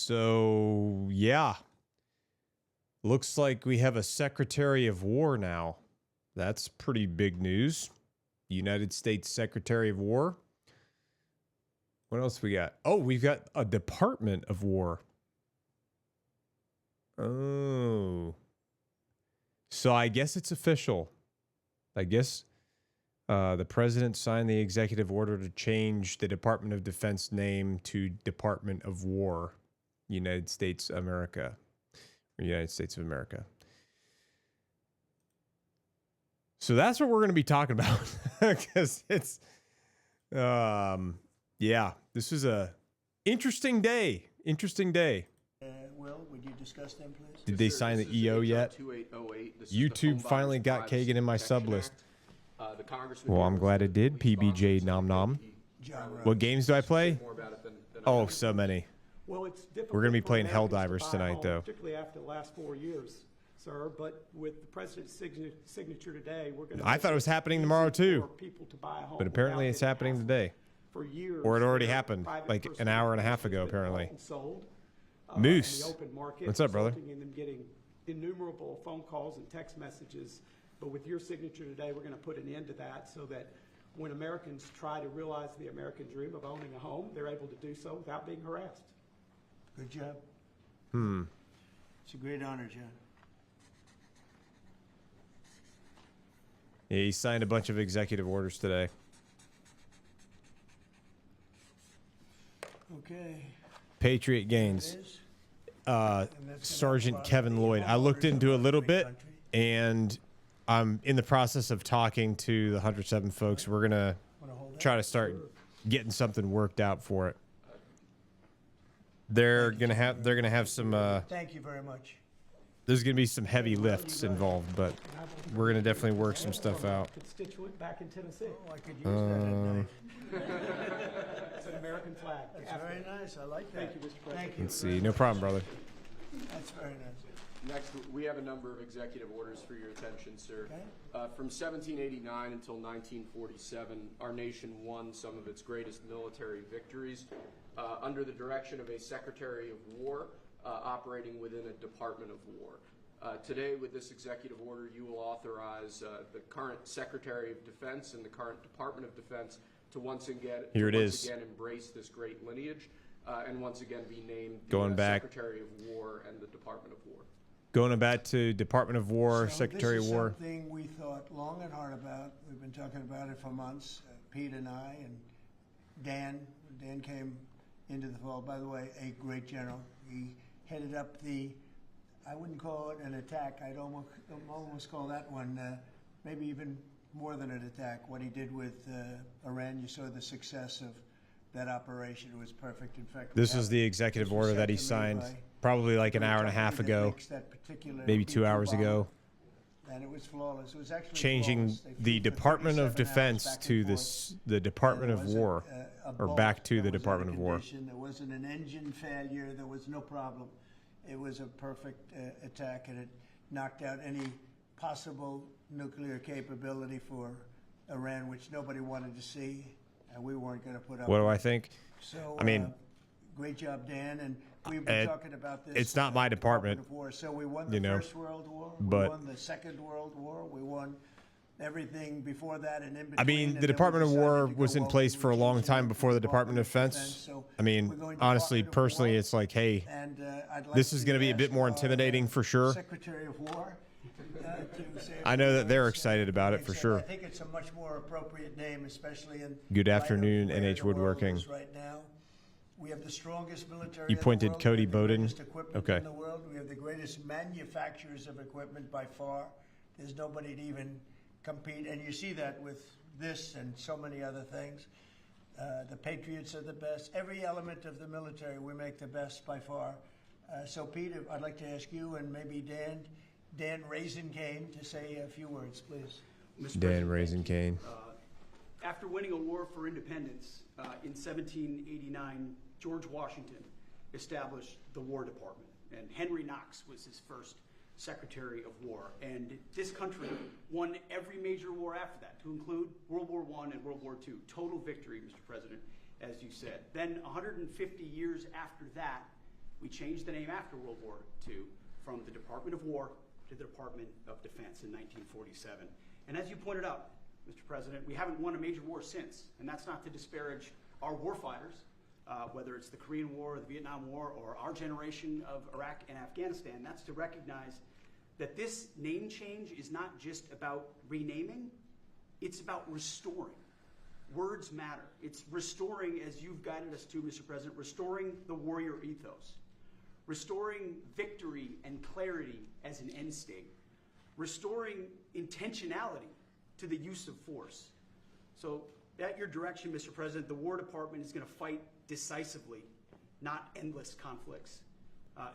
So, yeah. Looks like we have a Secretary of War now. That's pretty big news. United States Secretary of War. What else we got? Oh, we've got a Department of War. Oh. So I guess it's official. I guess the president signed the executive order to change the Department of Defense name to Department of War, United States America. Or United States of America. So that's what we're going to be talking about. Because it's, yeah, this is a interesting day. Interesting day. Will, would you discuss them, please? Did they sign the EO yet? YouTube finally got Kagan in my sub list. Well, I'm glad it did. PBJ Nom Nom. What games do I play? Oh, so many. Well, it's difficult. We're going to be for playing Americans Helldivers to buy a tonight, home, though. particularly after the last 4 years, sir. But with the president's signature today, we're going to. I thought it was happening tomorrow, too. For people to buy a home But apparently it's happening today. For years. Or it already happened, like an hour and a half ago, apparently. Sold, Moose. in the open market, What's up, brother? resulting in them getting innumerable phone calls and text messages. But with your signature today, we're going to put an end to that so that when Americans try to realize the American dream of owning a home, they're able to do so without being harassed. Good job. It's a great honor, John. Yeah, he signed a bunch of executive orders today. Okay. Patriot gains. Sergeant Kevin Lloyd. I looked into a little bit, and I'm in the process of talking to the 107 folks. We're gonna try to start getting something worked out for it. They're gonna have some. Thank you very much. There's gonna be some heavy lifts involved, but we're gonna definitely work some stuff out. Constituent back in Tennessee. Oh, I could use that at night. It's an American flag. That's very nice. I like that. Thank you, Mr. President. Thank you. Let's see. No problem, brother. That's very nice. Next, we have a number of executive orders for your attention, sir. Okay. From 1789 until 1947, our nation won some of its greatest military victories under the direction of a Secretary of War operating within a Department of War. Today, with this executive order, you will authorize the current Secretary of Defense and the current Department of Defense to once again embrace this great lineage and once again be named the Secretary of War and the Department of War. Going back to Department of War, Secretary of War. This is something we thought long and hard about. We've been talking about it for months. Pete and I and Dan. Dan came into the fold. By the way, a great general. He headed up the, I wouldn't call it an attack. I'd almost call that one maybe even more than an attack. What he did with Iran, you saw the success of that operation. It was perfect. In fact, this is the executive order that he signed probably like an hour and a half ago, maybe 2 hours ago. And it was flawless. It was actually changing the Department of Defense to the Department of War, or back to the Department of War. There wasn't an engine failure. There was no problem. It was a perfect attack, and it knocked out any possible nuclear capability for Iran, which nobody wanted to see, and we weren't going to put up. What do I think? So, I mean, great job, Dan, and we've been talking about this. It's not my department. Of War. So we won the First World War. But we won the Second World War. We won everything before that and in between. I mean, the Department of War was in place for a long time before the Department of Defense. I mean, honestly, personally, it's like, hey, this is going to be a bit more intimidating for sure. Secretary of War. I know that they're excited about it for sure. I think it's a much more appropriate name, especially in Good afternoon, NH Woodworking. Right now, we have the strongest military. You pointed Cody Bowden. Okay. In the world, we have the greatest manufacturers of equipment by far. There's nobody to even compete, and you see that with this and so many other things. The Patriots are the best. Every element of the military, we make the best by far. So, Pete, I'd like to ask you and maybe Dan Raisin-Cane to say a few words, please. Dan Raisin-Cane. After winning a war for independence in 1789, George Washington established the War Department, and Henry Knox was his first Secretary of War. And this country won every major war after that, to include World War I and World War II. Total victory, Mr. President, as you said. Then 150 years after that, We changed the name after World War II from the Department of War to the Department of Defense in 1947. And as you pointed out, Mr. President, we haven't won a major war since, and that's not to disparage our warfighters, whether it's the Korean War, or the Vietnam War, or our generation of Iraq and Afghanistan. That's to recognize that this name change is not just about renaming, it's about restoring. Words matter. It's restoring, as you've guided us to, Mr. President, restoring the warrior ethos, restoring victory and clarity as an end state, restoring intentionality to the use of force. So at your direction, Mr. President, the War Department is going to fight decisively, not endless conflicts.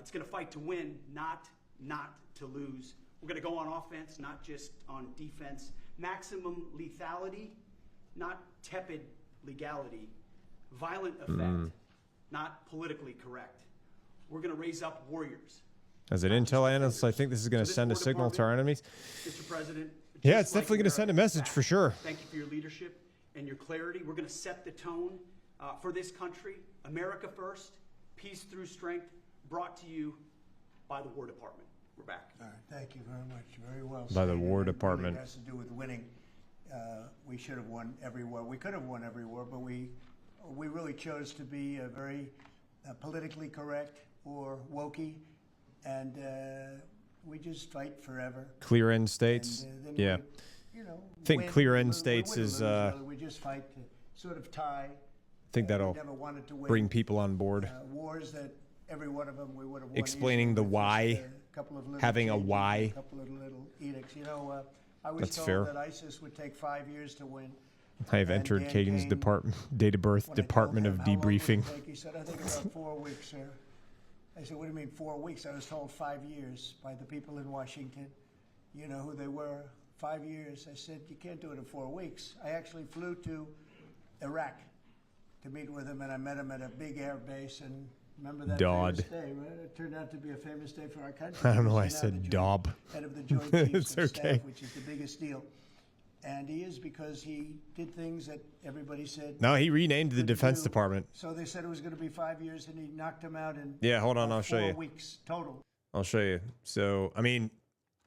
It's going to fight to win, not to lose. We're going to go on offense, not just on defense. Maximum lethality, not tepid legality. Violent effect, not politically correct. We're going to raise up warriors. As an intel analyst, I think this is going to send a signal to our enemies. Mr. President, Yeah, it's definitely going to send a message for sure. Thank you for your leadership and your clarity. We're going to set the tone for this country. America first, peace through strength, brought to you by the War Department. We're back. All right, thank you very much. Very well said. By the War And it Department. really has to do with winning. We should have won every war. We could have won every war, but we really chose to be very politically correct or wokey, and we just fight forever. Clear end states. And, then Yeah. we, you know, I think win, clear end we states win or is, lose, whether we just fight to sort of tie. I think that'll We never wanted to win. bring people on board. Wars that every one of them we would have won. Explaining easily the with why, just a couple of little having a changes, why. a couple of little edicts. You know, I was That's told fair. that ISIS would take 5 years to win. I have And entered Dan Kagan's Kane, department, date of birth, When I told Department him, of "How long would it Debriefing. take?" He said, I think about 4 weeks, sir. I said, what do you mean 4 weeks? I was told 5 years by the people in Washington. You know who they were. 5 years. I said, you can't do it in 4 weeks. I actually flew to Iraq to meet with him, and I met him at a big air base. And remember that Dodd. famous day, right? It turned out to be a famous day for our country. I don't know why I He's now said the joint Dob. Head of the Joint Chiefs It's of okay. Staff, which is the biggest deal. And he is because he did things that everybody said. No, he renamed the couldn't Defense do. Department. So they said it was going to be 5 years, and he knocked him out in Yeah, hold on, I'll show 4 you. weeks total. I'll show you. So, I mean,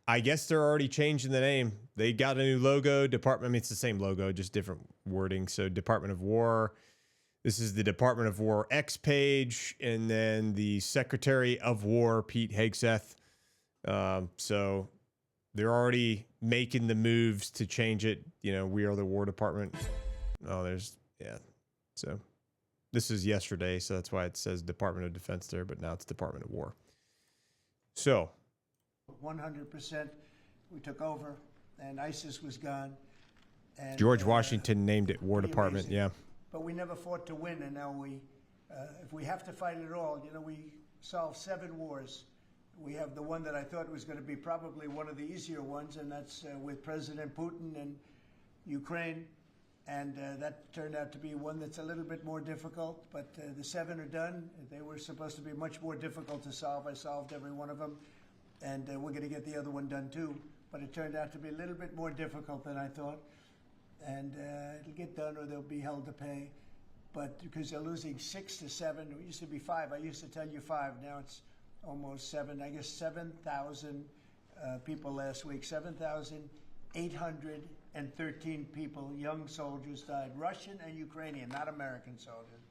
I guess they're already changing the name. They got a new logo. Department, I mean, it's the same logo, just different wording. So, Department of War. This is the Department of War X page, and then the Secretary of War, Pete Hegseth. So, they're already making the moves to change it. You know, we are the War Department. Oh, yeah. So, this is yesterday, so that's why it says Department of Defense there, but now it's Department of War. So, 100%. We took over, and ISIS was gone. And, George Washington named it War pretty Department. amazing. Yeah. But we never fought to win, and now if we have to fight it all, you know, we solved 7 wars. We have the one that I thought was going to be probably one of the easier ones, and that's with President Putin and Ukraine. And that turned out to be one that's a little bit more difficult, but the 7 are done. They were supposed to be much more difficult to solve. I solved every one of them, and we're going to get the other one done too. But it turned out to be a little bit more difficult than I thought. And it'll get done, or they'll be held to pay. But because they're losing 6 to 7, it used to be 5. I used to tell you 5. Now it's almost 7. I guess 7,000 people last week. 7,813 people, young soldiers, died. Russian and Ukrainian, not American soldiers.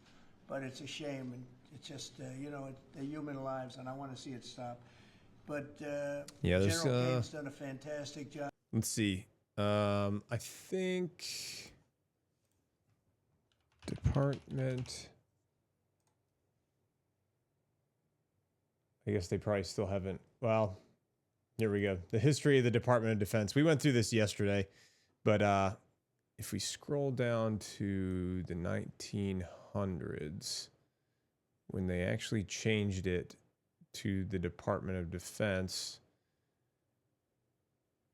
But it's a shame, and it's just you know, they're human lives, and I want to see it stop. But Yeah, there's, General Kane's done a fantastic job. Let's see. I think Department. I guess they probably still haven't. Well, here we go. The history of the Department of Defense. We went through this yesterday, but if we scroll down to the 1900s, when they actually changed it to the Department of Defense.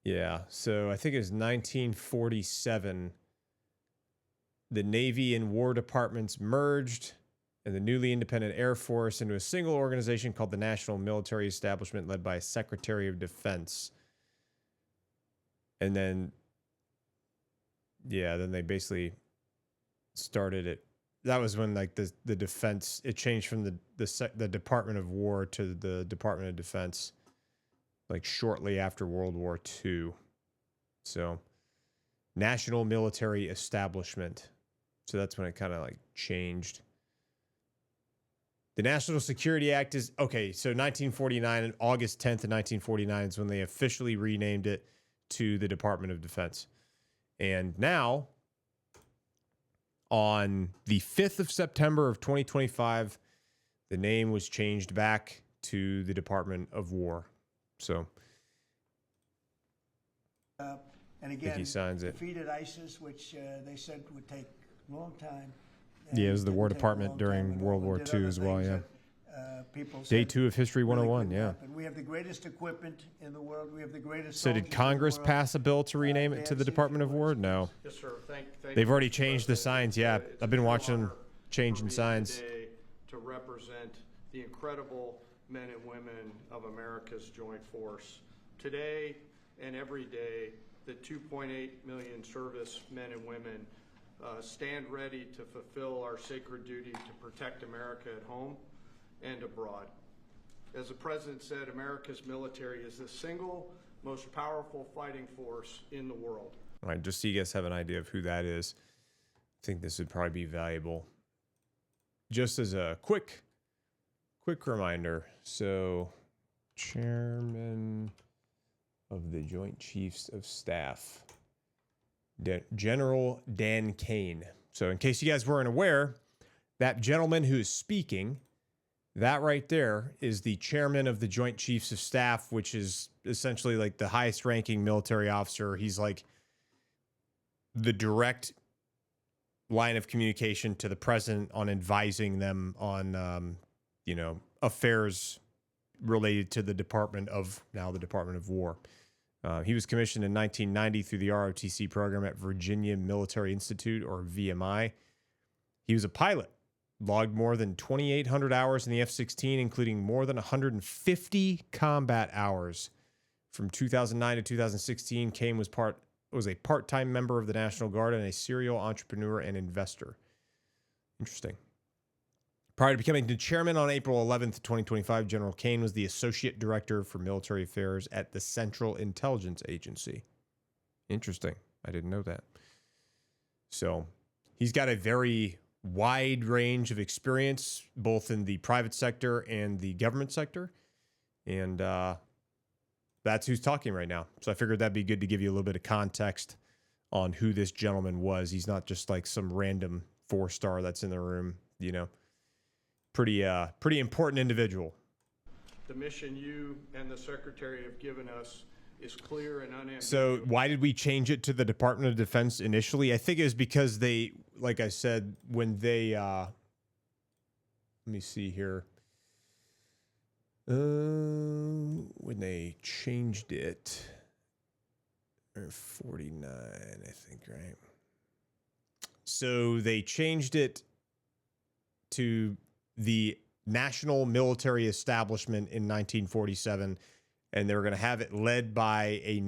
Yeah, so I think it was 1947. The Navy and War Departments merged, and the newly independent Air Force into a single organization called the National Military Establishment, led by a Secretary of Defense. And then, yeah, then they basically started it that was when like the defense, it changed from the Department of War to the Department of Defense, like shortly after World War II. So National Military Establishment. So that's when it kind of like changed. The National Security Act is, okay, so 1949, August 10th of 1949 is when they officially renamed it to the Department of Defense. And now, on the 5th of September of 2025, the name was changed back to the Department of War. So, And I again, think he signs it. defeated ISIS, which they said would take a long time. Yeah, it was the Didn't War take a Department long during time at World all, War and did II other as well, things yeah. that, people Day said 2 of History really 101, couldn't yeah. happen. We have the greatest equipment in the world. We have the greatest. So soldiers did in the Congress world. pass a bill to rename it to the Dan, Department of see if you War? would. No. Yes, sir. Thank They've you, already Mr. changed the President. signs, yeah. It's I've been a watching them honor changing for me signs. today to represent the incredible men and women of America's Joint Force. Today and every day, the 2.8 million service men and women stand ready to fulfill our sacred duty to protect America at home and abroad. As the President said, America's military is the single most powerful fighting force in the world. All right, just so you guys have an idea of who that is, I think this would probably be valuable. Just as a quick reminder. So, Chairman of the Joint Chiefs of Staff, General Dan Kane. So, in case you guys weren't aware, that gentleman who is speaking, that right there is the chairman of the Joint Chiefs of Staff, which is essentially like the highest ranking military officer. He's like the direct line of communication to the president on advising them on, affairs related to the Department of War. He was commissioned in 1990 through the ROTC program at Virginia Military Institute, or VMI. He was a pilot, logged more than 2,800 hours in the F-16, including more than 150 combat hours. From 2009 to 2016, Kane was a part-time member of the National Guard and a serial entrepreneur and investor. Interesting. Prior to becoming the chairman on April 11th, 2025, General Kane was the associate director for military affairs at the Central Intelligence Agency. Interesting. I didn't know that. So he's got a very wide range of experience, both in the private sector and the government sector. And that's who's talking right now. So I figured that'd be good to give you a little bit of context on who this gentleman was. He's not just like some random 4-star that's in the room, Pretty important individual. The mission you and the Secretary have given us is clear and unambiguous. So why did we change it to the Department of Defense initially? I think it was because they, like I said, when they, let me see here. When they changed it, or 49, I think, right? So they changed it to the National Military Establishment in 1947, and they were going to have it led by a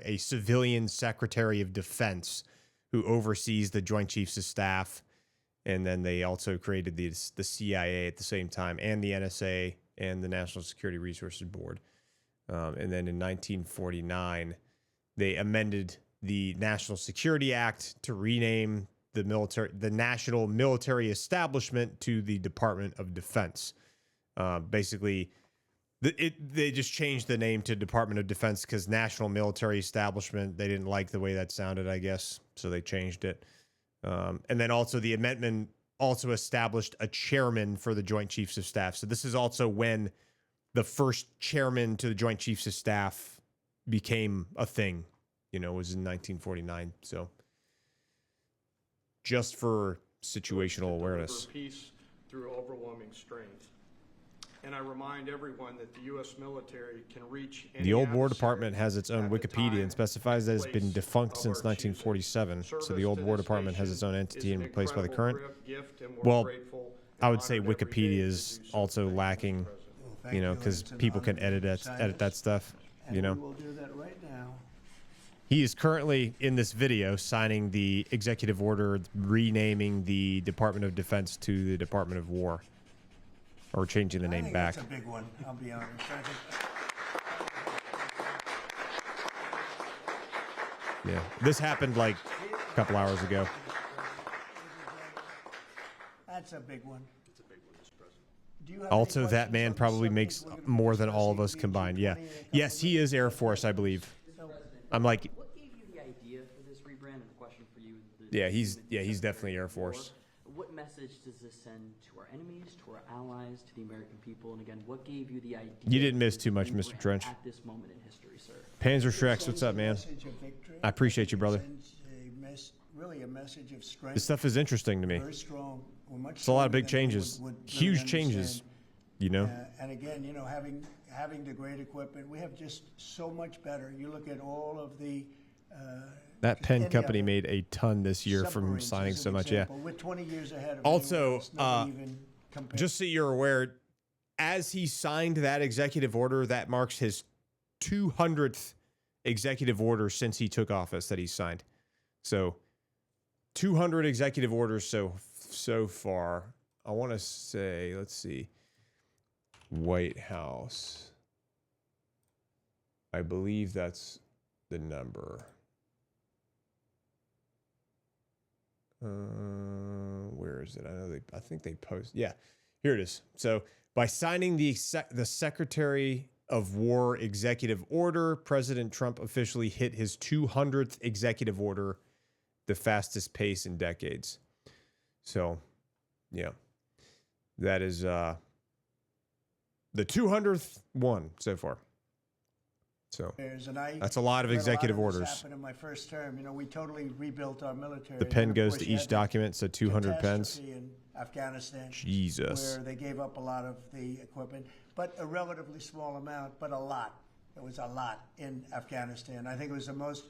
a civilian Secretary of Defense who oversees the Joint Chiefs of Staff. And then they also created the CIA at the same time, and the NSA and the National Security Resources Board. And then in 1949, they amended the National Security Act to rename the National Military Establishment to the Department of Defense. Basically, they just changed the name to Department of Defense because National Military Establishment, they didn't like the way that sounded, I guess, so they changed it. And then also the amendment also established a chairman for the Joint Chiefs of Staff. So this is also when the first chairman to the Joint Chiefs of Staff became a thing, was in 1949. So just for situational awareness. Peace through overwhelming strength. And I remind everyone that the U.S. military can reach any The old War adversary Department has its own at the Wikipedia time and specifies that it's been place defunct of since our choosing. 1947. So Service the old to War this Department has nation its own is entity an and replaced by the incredible current. gift, and we're Well, grateful I and would say honored every day Wikipedia to is do so. also Thank you, Mr. lacking, President. Well, thank because It's an people honor can to edit sign that this. stuff, And we will do that right now. He is currently in this video signing the executive order renaming the Department of Defense to the Department of War, or changing the I name think back. that's a big one, I'll be honest. Yeah, this happened like a couple hours ago. That's a big one. It's a big one, Mr. President. Do you have Also, any that questions man on the probably subject makes we're gonna be more than all of us discussing, combined. Yeah. VG20 in a couple Yes, he is Air minutes? Force, I believe. So- I'm like, What gave you the idea for this rebrand? And a question for you. the yeah, he's Secretary definitely of Air War. Force. What message does this send to our enemies, to our allies, to the American people? And again, what gave you the idea? You didn't for miss this too much, Mr. rebrand Trench. At this moment in history, sir. Panzer It Shrex, sends what's up, a man? message of victory. I appreciate you, It brother. sends really a message of strength. This stuff is interesting to me. Very strong. We're much It's a lot of stronger big than anyone changes, would really huge changes, understand. you know? And again, you know, having the great equipment, we have just so much better. You look at all of the That just pen any company of it. made a ton this year from Submarines signing as so an much. Yeah. example. We're 20 years ahead of Also, anyone else. Nobody even compares. Just so you're aware, as he signed that executive order, that marks his 200th executive order since he took office that he signed. So 200 executive orders so far. I want to say, let's see, White House. I believe that's the number. Where is it? I think they post. Yeah, here it is. So by signing the Secretary of War executive order, President Trump officially hit his 200th executive order, the fastest pace in decades. So, yeah, that is the 200th one so far. So that's a lot of executive orders. Happened in my first term. You know, we totally rebuilt our military. The pen And of goes course, to you each had the document, so 200 pens. catastrophe in Afghanistan, Jesus. where they gave up a lot of the equipment, but a relatively small amount, but a lot. It was a lot in Afghanistan. I think it was the most,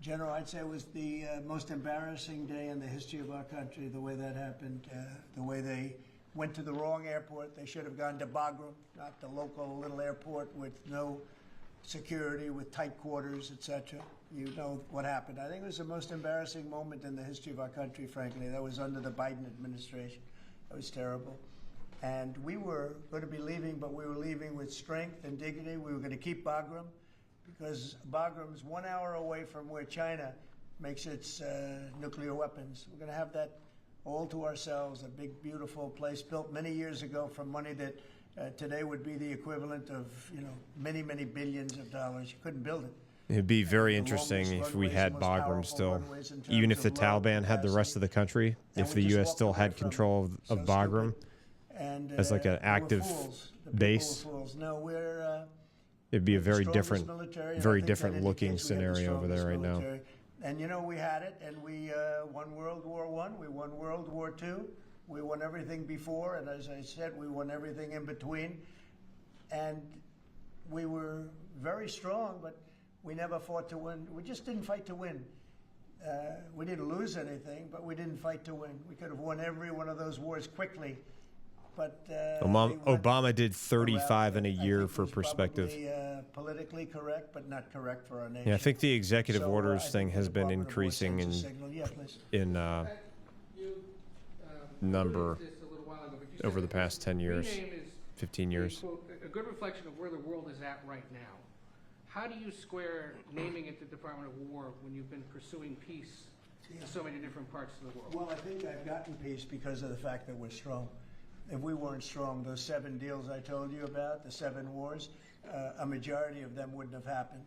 General, I'd say it was the most embarrassing day in the history of our country, the way that happened, the way they went to the wrong airport. They should have gone to Bagram, not the local little airport with no security, with tight quarters, etc. You know what happened. I think it was the most embarrassing moment in the history of our country, frankly. That was under the Biden administration. That was terrible. And we were going to be leaving, but we were leaving with strength and dignity. We were going to keep Bagram, because Bagram's 1 hour away from where China makes its nuclear weapons. We're going to have that all to ourselves, a big, beautiful place built many years ago from money that today would be the equivalent of, you know, many, many billions of dollars. You couldn't build it. It'd be very The interesting longest if we runways, had the most Bagram powerful still, runways in even terms if the of low Taliban had the rest of the country, And if we the just U.S. walked still away had from it. control of So Bagram. stupid. And, as like an we were active fools. The people base. were fools. No, we're It'd be a the very strongest different, military, and I very think that different looking indicates we have the scenario over there strongest right now. military. And you know, we had it, and we won World War I, we won World War II, we won everything before, and as I said, we won everything in between. And we were very strong, but we never fought to win. We just didn't fight to win. We didn't lose anything, but we didn't fight to win. We could have won every one of those wars quickly. But Obama did 35 in a I year think for was perspective. probably, politically correct, but not correct for our nation. Yeah, I think the executive So, orders I thing think has the been Department of War increasing sends a in signal. Yeah, please. number alluded to this a little while ago, but you said over the that past 10 years, rename is 15 a, years. quote, a good reflection of where the world is at right now. How do you square naming it the Department of War when you've been pursuing peace in so many different parts of the world? Well, I think I've gotten peace because of the fact that we're strong. If we weren't strong, those 7 deals I told you about, the 7 wars, a majority of them wouldn't have happened.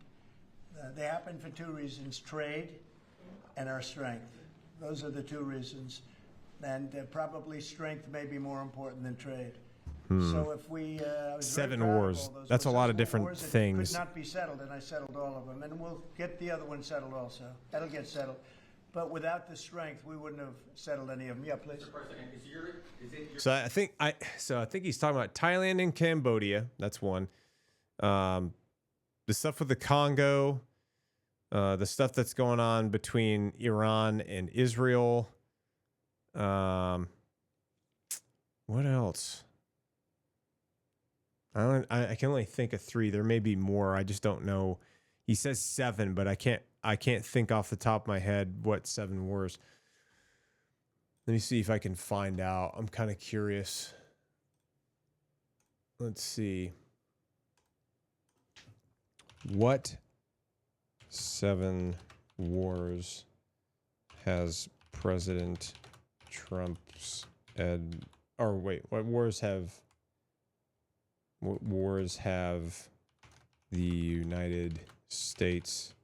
They happened for 2 reasons: trade and our strength. Those are the 2 reasons. And probably strength may be more important than trade. So if we I was very 7 proud of wars. all those That's a wars. lot Those of different wars that things. could not be settled, and I settled all of them. And we'll get the other one settled also. That'll get settled. But without the strength, we wouldn't have settled any of them. Yeah, please. So I think he's talking about Thailand and Cambodia. That's one. The stuff with the Congo, the stuff that's going on between Iran and Israel. What else? I can only think of 3. There may be more. I just don't know. He says 7, but I can't think off the top of my head what 7 wars. Let me see if I can find out. I'm kind of curious. Let's see. What 7 wars has President Trump's what wars have the United States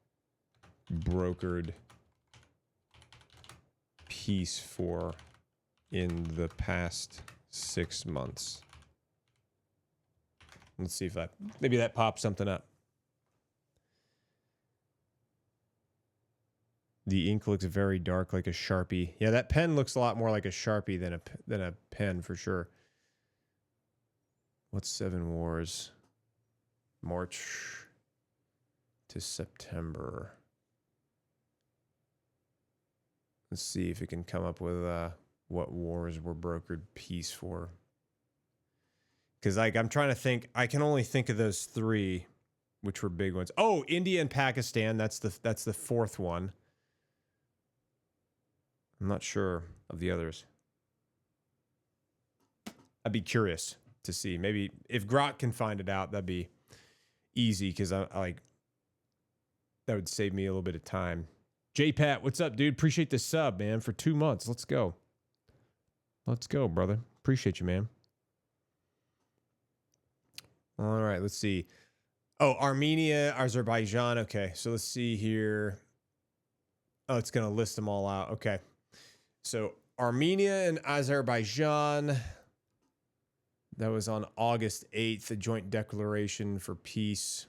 brokered peace for in the past 6 months? Let's see if maybe that pops something up. The ink looks very dark, like a Sharpie. Yeah, that pen looks a lot more like a Sharpie than a pen for sure. What's 7 wars? March to September. Let's see if it can come up with what wars were brokered peace for. Because I'm trying to think. I can only think of those 3, which were big ones. Oh, India and Pakistan. That's the 4th one. I'm not sure of the others. I'd be curious to see. Maybe if Grok can find it out, that'd be easy because I that would save me a little bit of time. J-Pat, what's up, dude? Appreciate the sub, man, for 2 months. Let's go. Let's go, brother. Appreciate you, man. All right, let's see. Oh, Armenia, Azerbaijan. Okay, so let's see here. Oh, it's going to list them all out. Okay. So Armenia and Azerbaijan, that was on August 8th, a joint declaration for peace.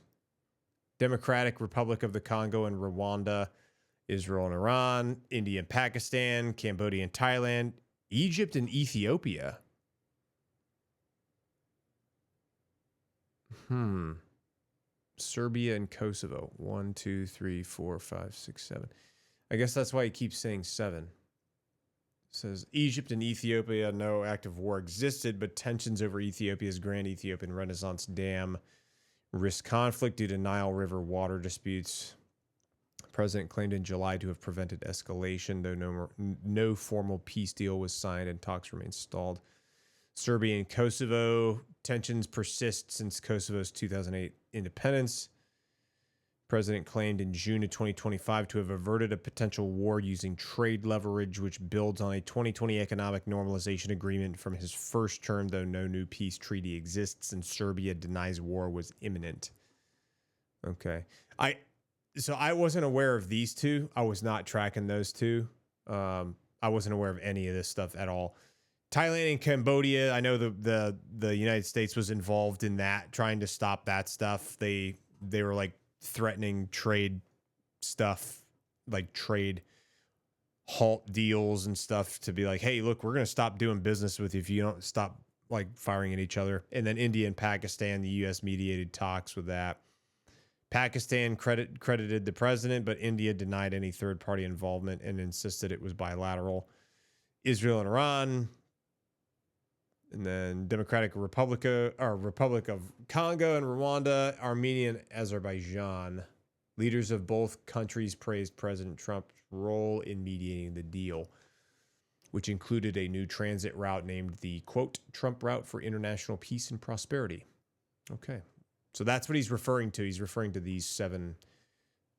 Democratic Republic of the Congo and Rwanda, Israel and Iran, India and Pakistan, Cambodia and Thailand, Egypt and Ethiopia. Serbia and Kosovo. 1, 2, 3, 4, 5, 6, 7. I guess that's why he keeps saying 7. It says Egypt and Ethiopia, no active war existed, but tensions over Ethiopia's Grand Ethiopian Renaissance Dam risk conflict due to Nile River water disputes. The president claimed in July to have prevented escalation, though no formal peace deal was signed and talks remain stalled. Serbia and Kosovo, tensions persist since Kosovo's 2008 independence. President claimed in June of 2025 to have averted a potential war using trade leverage, which builds on a 2020 economic normalization agreement from his first term, though no new peace treaty exists, and Serbia denies war was imminent. Okay. So I wasn't aware of these two. I was not tracking those two. I wasn't aware of any of this stuff at all. Thailand and Cambodia, I know the United States was involved in that, trying to stop that stuff. They were like threatening trade stuff, like trade halt deals and stuff, to be like, hey, look, we're going to stop doing business with you if you don't stop like firing at each other. And then India and Pakistan, the U.S. mediated talks with that. Pakistan credited the president, but India denied any third-party involvement and insisted it was bilateral. Israel and Iran, and then Democratic Republic of Congo and Rwanda, Armenia and Azerbaijan. Leaders of both countries praised President Trump's role in mediating the deal, which included a new transit route named the, quote, Trump route for international peace and prosperity. Okay. So that's what he's referring to. He's referring to these 7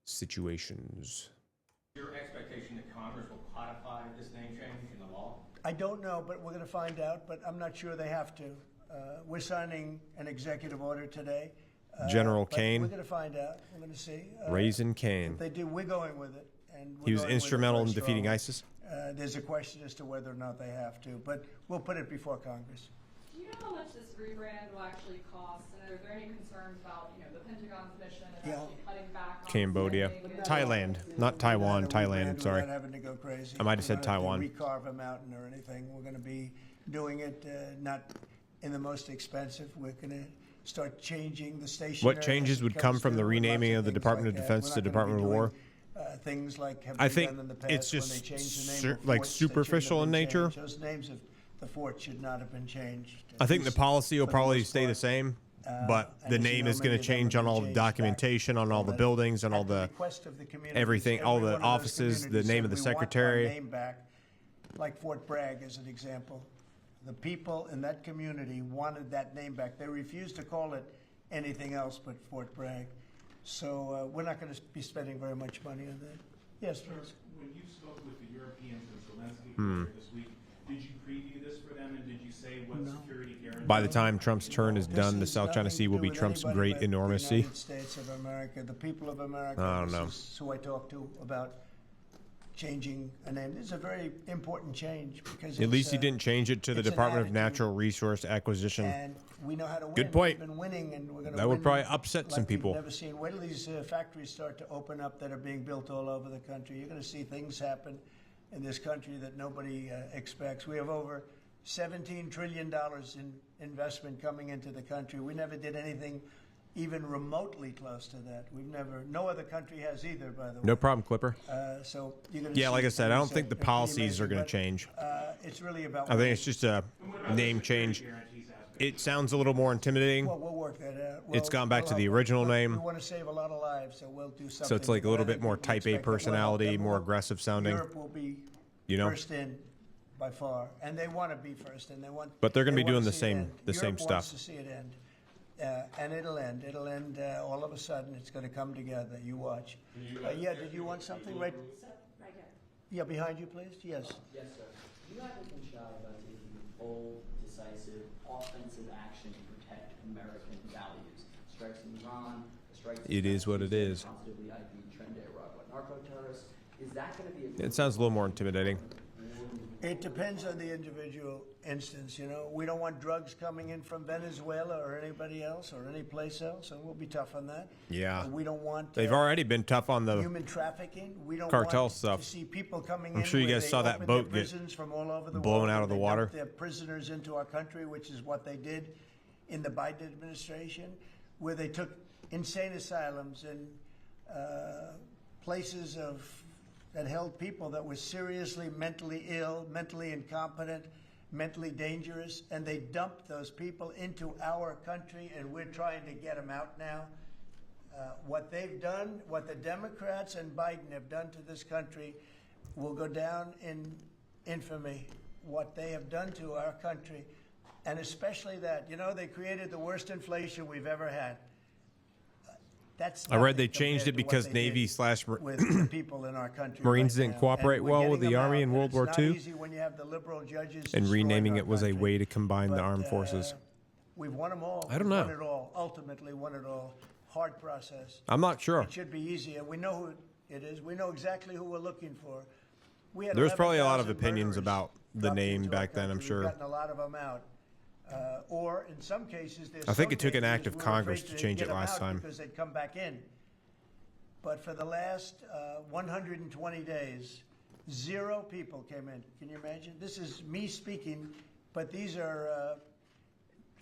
situations. Your expectation that Congress will codify this name change in the law? I don't know, but we're going to find out, but I'm not sure they have to. We're signing an executive order today. General but Kane. We're going to find out. We're going to see. Raising Kane. If they do, we're going with it. And he was instrumental in defeating ISIS? There's a question as to whether or not they have to, but we'll put it before Congress. Do you know how much this rebrand will actually cost? And are there any concerns about, the Pentagon's mission and actually cutting back on Cambodia. spending? Thailand, not Taiwan. Thailand, sorry. Without having to go crazy. I might have said We're not Taiwan. going to recarve a mountain or anything. We're going to be doing it not in the most expensive. We're going to start changing the station. What changes would come from the renaming of the Department of Defense to Department of War? Things like have I been think done in the past it's when just they changed the name of like forts that shouldn't have superficial in been nature. changed. Those names of the forts should not have been changed. I think the policy will for the probably most stay the part. same. But and the as you name know, is going many to of them change are on gonna all the change back. documentation, on all the But buildings, on all at the the request of the community, everything, all every the one of those offices, the communities name said, of the "We want our secretary." name back, like Fort Bragg as an example. The people in that community wanted that name back. They refused to call it anything else but Fort Bragg. So we're not going to be spending very much money on that. Yes, please. When you spoke with the Europeans and Zelensky earlier this week, did you preview this for them, and did you say what security guarantee? By the time Trump's turn is This done, the has South China nothing Sea to will do be with Trump's anybody great but the enormous sea. United States of America, the people of America. I don't know. This is who I talk to about changing a name. This is a very important change because At least he it's, didn't change it to the it's an Department of attitude, Natural Resource Acquisition. and we know how to win. Good point. We've been winning, and we're going to That would probably upset some like we've people. never seen. Wait till these factories start to open up that are being built all over the country. You're going to see things happen in this country that nobody expects. We have over $17 trillion in investment coming into the country. We never did anything even remotely close to that. No other country has either, by the way. No problem, Clipper. So you're going to Yeah, see like I said, I don't things think the that are pretty policies are amazing, going to but, change. It's really about I think it's just a name change. It sounds a little more intimidating. Well, we'll work that out. It's gone back to help the them. original Look, name. We want to save a lot of lives, so we'll do something. So it's like a little that I bit more think type we A expect that will help personality, them. more Well, aggressive sounding. Europe will be You know? first in by far, and they want to be first, and they want. But they're gonna they be doing want to the see it same- end. the same Europe wants stuff. to see it end, and it'll end. It'll end all of a sudden. It's going to come together. You watch. Yeah. Did you want something right? Right here. Yeah, behind you, please. Yes. Yes, sir. You haven't been shy about taking bold, decisive, offensive action to protect American values. Strikes in Iran, strikes. It is what it is. Positively ID trend narco-terrorists. Is that going to be It sounds a little more intimidating. It depends on the individual instance, you know. We don't want drugs coming in from Venezuela or anybody else or any place else, and we'll be tough on that. Yeah. We don't want They've already been tough on the human trafficking. We don't cartel want stuff. to see people coming I'm in sure you where guys they saw that open boat their get prisons from all over the blown world, out of and the they water. dump their prisoners into our country, which is what they did in the Biden administration, where they took insane asylums and places that held people that were seriously mentally ill, mentally incompetent, mentally dangerous, and they dumped those people into our country, and we're trying to get them out now. What they've done, what the Democrats and Biden have done to this country will go down in infamy. What they have done to our country, and especially that, you know, they created the worst inflation we've ever had. That's I read nothing they changed compared it to what because they Navy did / with the people in our country. Marines right didn't now. cooperate And we're well with getting the them Army out, in and World it's War not II. easy when you have the liberal judges and destroying renaming our it was a country. way to combine the But, armed forces. We've won them all. I don't We've know. Won it all. Ultimately, won it all. Hard process. I'm not sure. It should be easy, and we know who it is. We know exactly who we're looking for. We had There's probably a lot of 11,000 opinions murderers about the dropped name into our back then, I'm country. sure. We've gotten a lot of them out. Or in some cases, I think it took an act of Congress to change it last time. because they'd come back in. But for the last 120 days, 0 people came in. Can you imagine? This is me speaking, but these are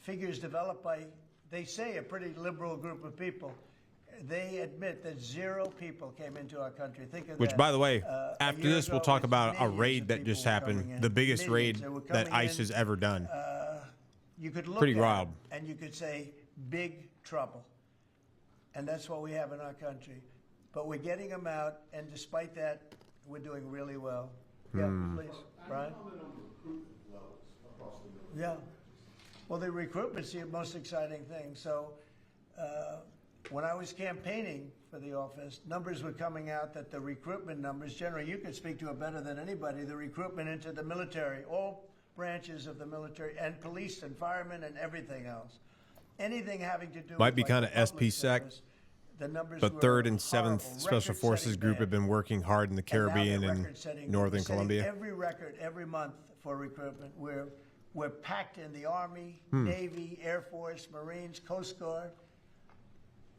figures developed by, they say, a pretty liberal group of people. They admit that 0 people came into our country. Think of Which, that. by the way, A after year this, we'll ago, talk it was about a millions raid of that people just were happened, coming in. the biggest Millions raid that were that coming ICE in. has ever done. You could look Pretty at wild. it and you could say big trouble. And that's what we have in our country. But we're getting them out, and despite that, we're doing really well. Yeah, please, Brian. Yeah. Well, the recruitment's the most exciting thing. So when I was campaigning for the office, numbers were coming out that the recruitment numbers, generally, you could speak to it better than anybody, the recruitment into the military, all branches of the military, and police and firemen and everything else. Anything having to do Might with be like, kinda the public SPSEC, service, the numbers But were 3rd and 7th horrible, Special Forces record-setting Group bad. have been working hard in the And now they're Caribbean and record-setting. Northern We're setting Colombia. Every record, every month for recruitment. We're packed in the Army, Hmm. Navy, Air Force, Marines, Coast Guard.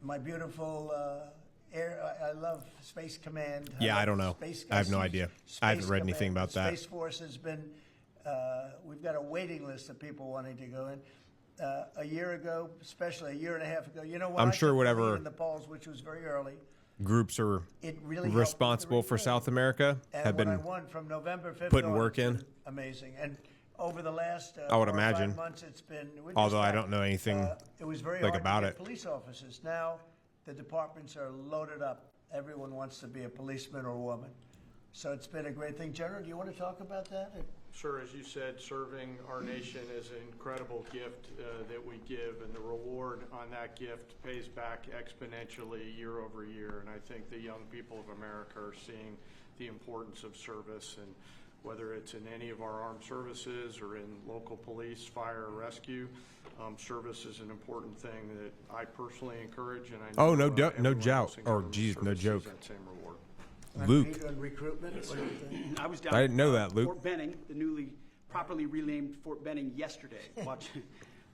My beautiful I love Space Command. Yeah, I don't know. I have no see idea. I haven't Space read anything Command. about that. Space Force has been, we've got a waiting list of people wanting to go in. A year ago, especially a year and a half ago, you know what? I'm sure whatever in the polls, which was very early, Groups are it really helped with the responsible for recruiting. South America And have what I been won from November 5th putting on, work it's in. been amazing. And over the last I would 4 or 5 imagine. months, it's been. Although I don't know anything it was very like hard about to get it. police officers. Now the departments are loaded up. Everyone wants to be a policeman or woman. So it's been a great thing. General, do you want to talk about that? Sir, as you said, serving our nation is an incredible gift that we give, and the reward on that gift pays back exponentially year over year. And I think the young people of America are seeing the importance of service, and whether it's in any of our armed services or in local police, fire, or rescue, service is an important thing that I personally encourage, and I know No everyone doubt. else in Or, government geez, no service joke. sees that same reward. Luke. On recruitment? What do you think? I was down I didn't know that, Luke. Fort Benning, the newly properly renamed Fort Benning yesterday,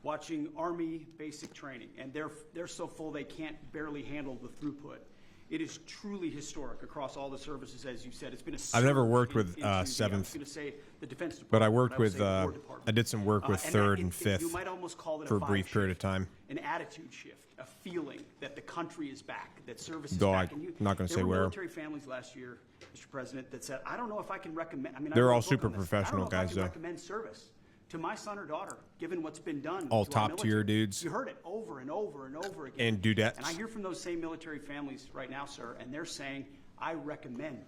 watching Army basic training, and they're so full they can't barely handle the throughput. It is truly historic across all the services, as you said. It's been a I've never surge worked with into I 7th, was going to say the Defense Department, but I worked would with. say the War Department. I did some work with And 3rd that and you 5th might almost call it for a vibe brief period of shift, time. an attitude shift, a feeling that the country is back, that service is Though back. I'm And not gonna say there were where. military families last year, Mr. President, that said, I don't know if I can recommend. I mean, I They're wrote a all book super on this. professional I don't know guys, if I can though. recommend service to my son or daughter, given what's been done. All to our top-tier military. dudes. You heard it over and over and over again. And dudettes. And I hear from those same military families right now, sir, and they're saying, I recommend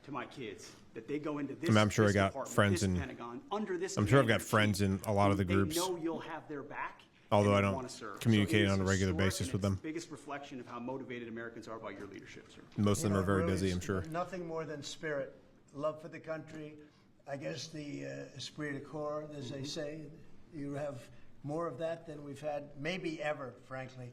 to my kids that they go into this. I mean, I'm sure I this got department, friends this in- Pentagon, under this. I'm sure I've got commander-in-chief friends in a lot of the who groups. They know you'll have their back. Although and I they don't wanna serve. communicate So it on a is regular historic, basis and with it's them. the biggest reflection of how motivated Americans are by your leadership, sir. Most of them are very really, busy, I'm sure. Nothing more than spirit, love for the country. I guess the esprit de corps, as they say, you have more of that than we've had, maybe ever, frankly.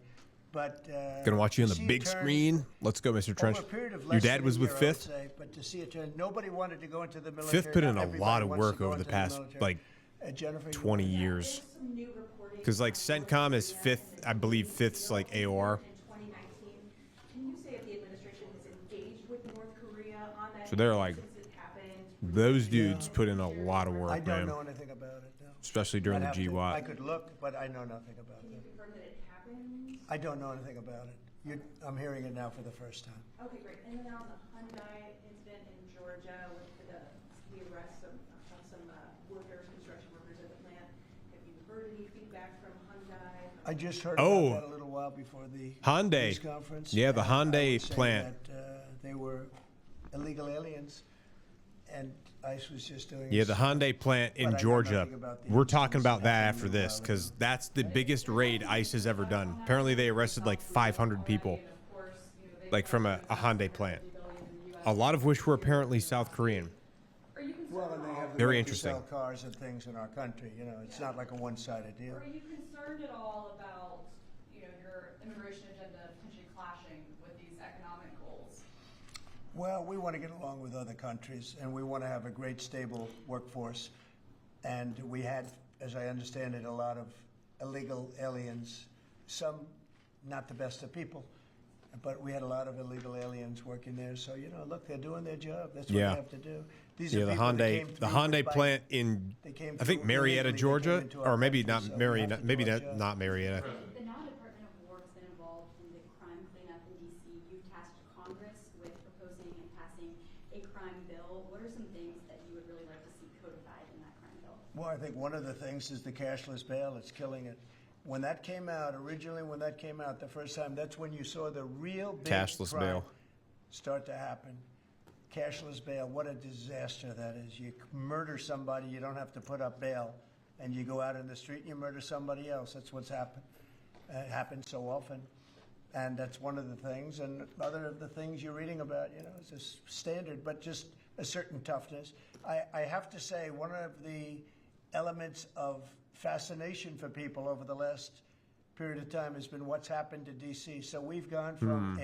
But Gonna watch you on to the see a big turn screen. Let's go, Mr. Trench. over a period of Your less dad than was a with year, I would 5th. say, but to see a turn, nobody wanted to go into the military. 5th put in Now a everybody lot of wants to work go over the into past, military. like, Jennifer, you 20 want- years. Some new reporting. Because, like, CENTCOM is 5th, I believe 5th's like AOR. In 2019, can you say if the administration has engaged with North Korea on that? So they're like- since it happened? Those dudes put in a lot of I work, don't man. know anything about it. No. Especially during the I'd have to- GWAT. I could look, but I know nothing about Can you it. confirm that it happened? I don't know anything about it. I'm hearing it now for the first time. Okay, great. And then on the Hyundai incident in Georgia with the arrest of some workers, construction workers at the plant, have you heard any feedback from Hyundai? I just heard Oh. about that a little while before the Hyundai. news conference. Yeah, the and I Hyundai would say plant. That, they were illegal aliens, and ICE was just doing. Yeah, its- the Hyundai plant But I in know Georgia. nothing about the We're talking incidents about that happening after in this Ireland. because that's the biggest raid ICE has ever done. Apparently, they arrested like 500 people, like from a Hyundai plant, a lot of which were apparently South Korean. Are you concerned? Well, and they have the Very right interesting. to sell cars and things in our country. You know, it's not like a one-sided deal. Are you concerned at all about, your immigration agenda potentially clashing with these economic goals? Well, we want to get along with other countries, and we want to have a great, stable workforce. And we had, as I understand it, a lot of illegal aliens, some not the best of people, but we had a lot of illegal aliens working there. So, look, they're doing their job. That's what Yeah. they have to do. These Yeah, are the people that Hyundai, came the through Hyundai by- plant in, they came I think through Marietta, illegally, they Georgia, came into our or maybe country, not so we Marietta, have to maybe do our not, job. not Marietta. The non-Department of War has been involved in the crime cleanup in D.C. You tasked Congress with proposing and passing a crime bill. What are some things that you would really like to see codified in that crime bill? Well, I think one of the things is the cashless bail. It's killing it. When that came out, the first time, that's when you saw the real big Cashless crime bail. start to happen. Cashless bail, what a disaster that is. You murder somebody, you don't have to put up bail, and you go out in the street and you murder somebody else. That's what's happened. It happens so often. And that's one of the things. And other of the things you're reading about, it's just standard, but just a certain toughness. I have to say, one of the elements of fascination for people over the last period of time has been what's happened to D.C. So we've gone from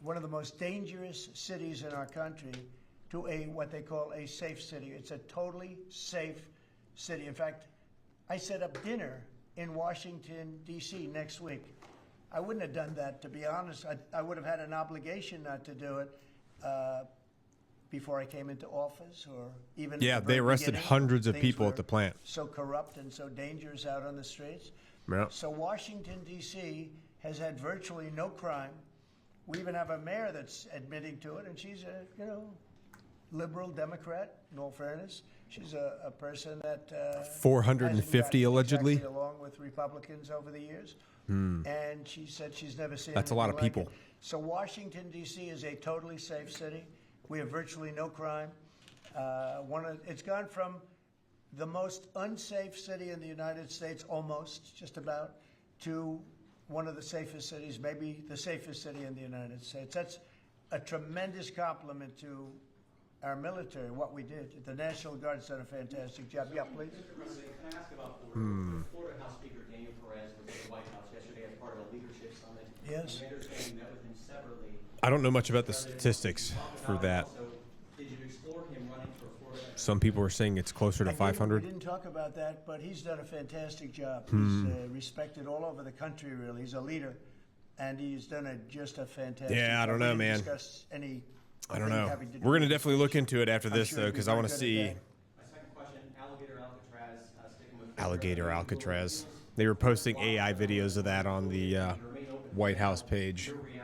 one of the most dangerous cities in our country to what they call a safe city. It's a totally safe city. In fact, I set up dinner in Washington, D.C. next week. I wouldn't have done that, to be honest. I would have had an obligation not to do it before I came into office, or even at Yeah, the they very arrested beginning. hundreds of Things people were at the plant. so corrupt and so dangerous out on the streets. Yeah. So Washington, D.C. has had virtually no crime. We even have a mayor that's admitting to it, and she's a, liberal Democrat, in all fairness. She's a person that 450 allegedly. exactly along with Republicans over the years. And she said she's never seen That's a lot of anything like people. it. So Washington, D.C. is a totally safe city. We have virtually no crime. It's gone from the most unsafe city in the United States, almost, just about, to one of the safest cities, maybe the safest city in the United States. That's a tremendous compliment to our military, what we did. The National Guard's done a fantastic job. Yeah, please. Mr. President, can I ask about Florida? Florida House Speaker Daniel Perez was at the White House yesterday as part of a leadership summit. Yes. And my understanding met with him separately. I don't know much about the statistics for that. Also, did you explore him running for Florida? Some people are saying it's closer to 500. We didn't talk about that, but he's done a fantastic job. He's respected all over the country, really. He's a leader, and he's done just a fantastic job. Yeah, I don't know, We didn't man. discuss any I don't thing know. having to do We're going to with definitely look into it after I'm this, sure though, he'd be because I very want to good at see that. My second question, Alligator Alcatraz, sticking with Alligator Alcatraz. They were posting AI videos of that on the White House page. your reaction.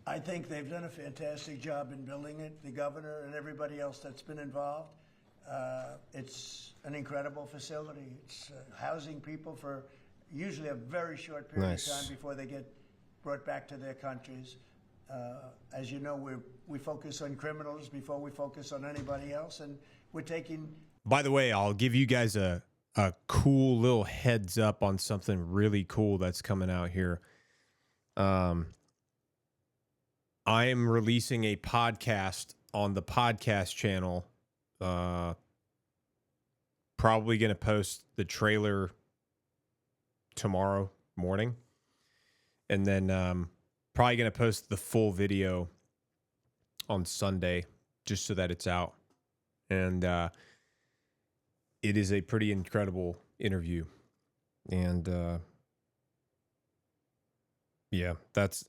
I think they've done a fantastic job in building it, the governor and everybody else that's been involved. It's an incredible facility. It's housing people for usually a very short period Nice. of time before they get brought back to their countries. As you know, we focus on criminals before we focus on anybody else, and we're taking. By the way, I'll give you guys a cool little heads up on something really cool that's coming out here. I am releasing a podcast on the podcast channel. Probably going to post the trailer tomorrow morning. And then probably going to post the full video on Sunday just so that it's out. And it is a pretty incredible interview. And yeah,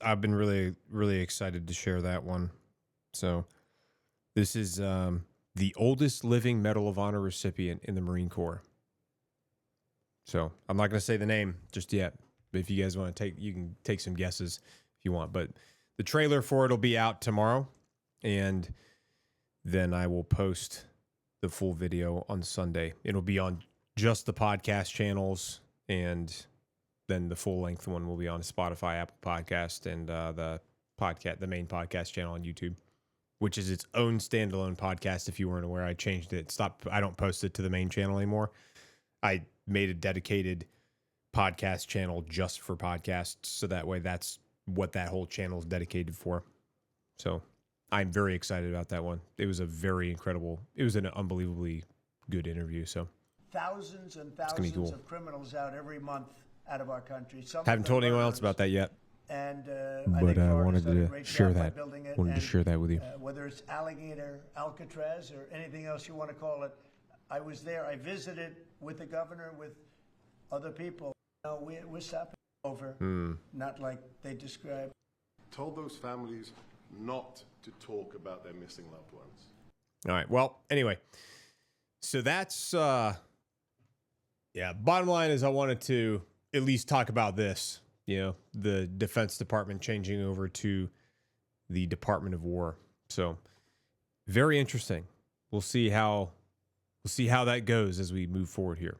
I've been really, really excited to share that one. So this is the oldest living Medal of Honor recipient in the Marine Corps. So I'm not going to say the name just yet, but if you guys want to you can take some guesses if you want. But the trailer for it will be out tomorrow, and then I will post the full video on Sunday. It'll be on just the podcast channels, and then the full length one will be on Spotify, Apple Podcast, and the main podcast channel on YouTube, which is its own standalone podcast. If you weren't aware, I changed it. I don't post it to the main channel anymore. I made a dedicated podcast channel just for podcasts, so that way that's what that whole channel is dedicated for. So I'm very excited about that one. It was it was an unbelievably good interview. So Thousands and gonna be thousands cool. of criminals out every month out of our country. Some of haven't them told anyone else murderers. about that yet, And but I Florida's wanted done a to great share job by that. building it. Wanted to And, share that with you. whether it's Alligator Alcatraz or anything else you want to call it, I was there. I visited with the governor, with other people. No, we're stopping over, not like they described. Told those families not to talk about their missing loved ones. All right. Well, anyway, so that's bottom line is I wanted to at least talk about this, the Defense Department changing over to the Department of War. So very interesting. We'll see how that goes as we move forward here.